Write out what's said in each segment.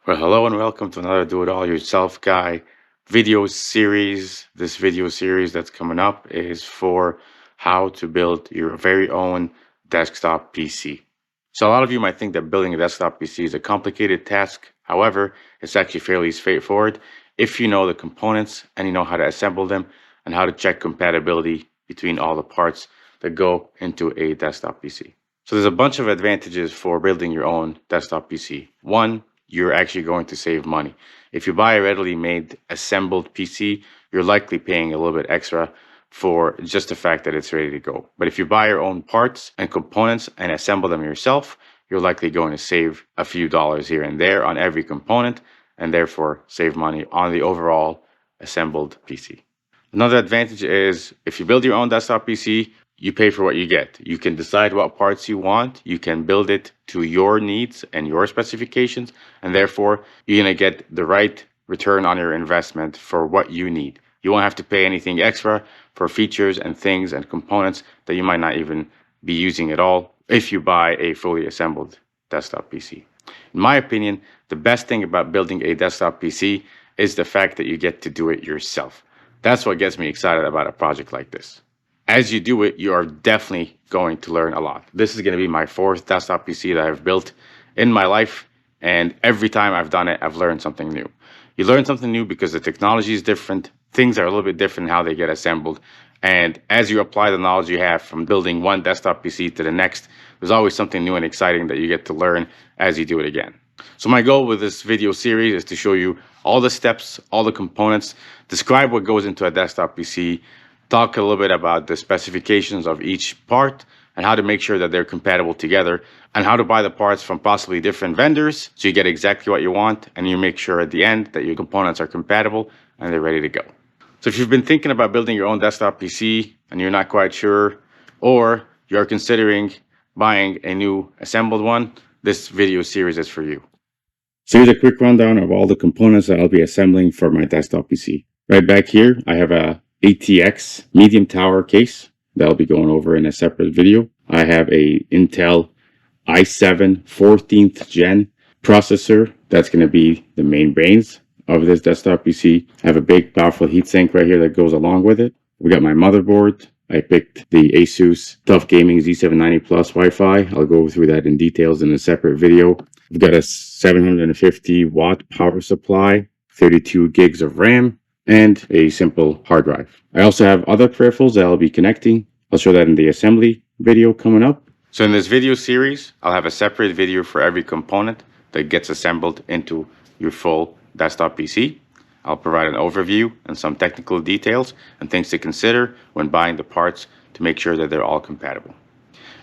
Well, hello and welcome to another Do It All Yourself Guy video series. This video series that's coming up is for how to build your very own desktop PC. So a lot of you might think that building a desktop PC is a complicated task. However, it's actually fairly straightforward if you know the components and you know how to assemble them and how to check compatibility between all the parts that go into a desktop PC. So there's a bunch of advantages for building your own desktop PC. One, you're actually going to save money. If you buy a readily made assembled PC, you're likely paying a little bit extra for just the fact that it's ready to go. But if you buy your own parts and components and assemble them yourself, you're likely going to save a few dollars here and there on every component and therefore save money on the overall assembled PC. Another advantage is if you build your own desktop PC, you pay for what you get. You can decide what parts you want. You can build it to your needs and your specifications, and therefore you're going to get the right return on your investment for what you need. You won't have to pay anything extra for features and things and components that you might not even be using at all if you buy a fully assembled desktop PC. In my opinion, the best thing about building a desktop PC is the fact that you get to do it yourself. That's what gets me excited about a project like this. As you do it, you are definitely going to learn a lot. This is going to be my fourth desktop PC that I've built in my life, and every time I've done it, I've learned something new. You learn something new because the technology is different, things are a little bit different how they get assembled, and as you apply the knowledge you have from building one desktop PC to the next, there's always something new and exciting that you get to learn as you do it again. So my goal with this video series is to show you all the steps, all the components, describe what goes into a desktop PC, talk a little bit about the specifications of each part and how to make sure that they're compatible together, and how to buy the parts from possibly different vendors so you get exactly what you want and you make sure at the end that your components are compatible and they're ready to go. So if you've been thinking about building your own desktop PC and you're not quite sure, or you're considering buying a new assembled one, this video series is for you. So here's a quick rundown of all the components that I'll be assembling for my desktop PC. Right back here, I have a ATX medium tower case that I'll be going over in a separate video. I have a Intel i7 14th gen processor that's going to be the main brains of this desktop PC. I have a big powerful heatsink right here that goes along with it. We got my motherboard. I picked the Asus TUF Gaming Z790 Plus Wi-Fi. I'll go through that in details in a separate video. We've got a 750 watt power supply, 32 gigs of RAM, and a simple hard drive. I also have other peripherals that I'll be connecting. I'll show that in the assembly video coming up. So in this video series, I'll have a separate video for every component that gets assembled into your full desktop PC. I'll provide an overview and some technical details and things to consider when buying the parts to make sure that they're all compatible.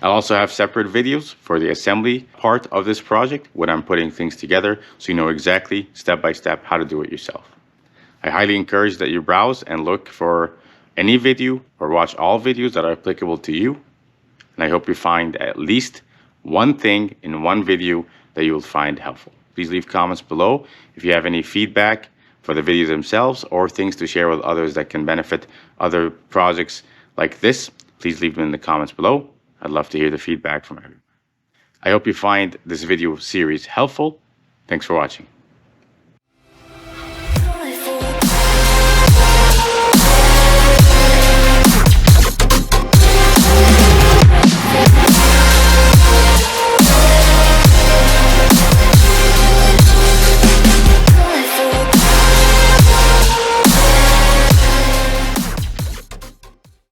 I'll also have separate videos for the assembly part of this project when I'm putting things together so you know exactly step by step how to do it yourself. I highly encourage that you browse and look for any video or watch all videos that are applicable to you. And I hope you find at least one thing in one video that you will find helpful. Please leave comments below if you have any feedback for the videos themselves or things to share with others that can benefit other projects like this. Please leave them in the comments below. I'd love to hear the feedback from everyone. I hope you find this video series helpful. Thanks for watching.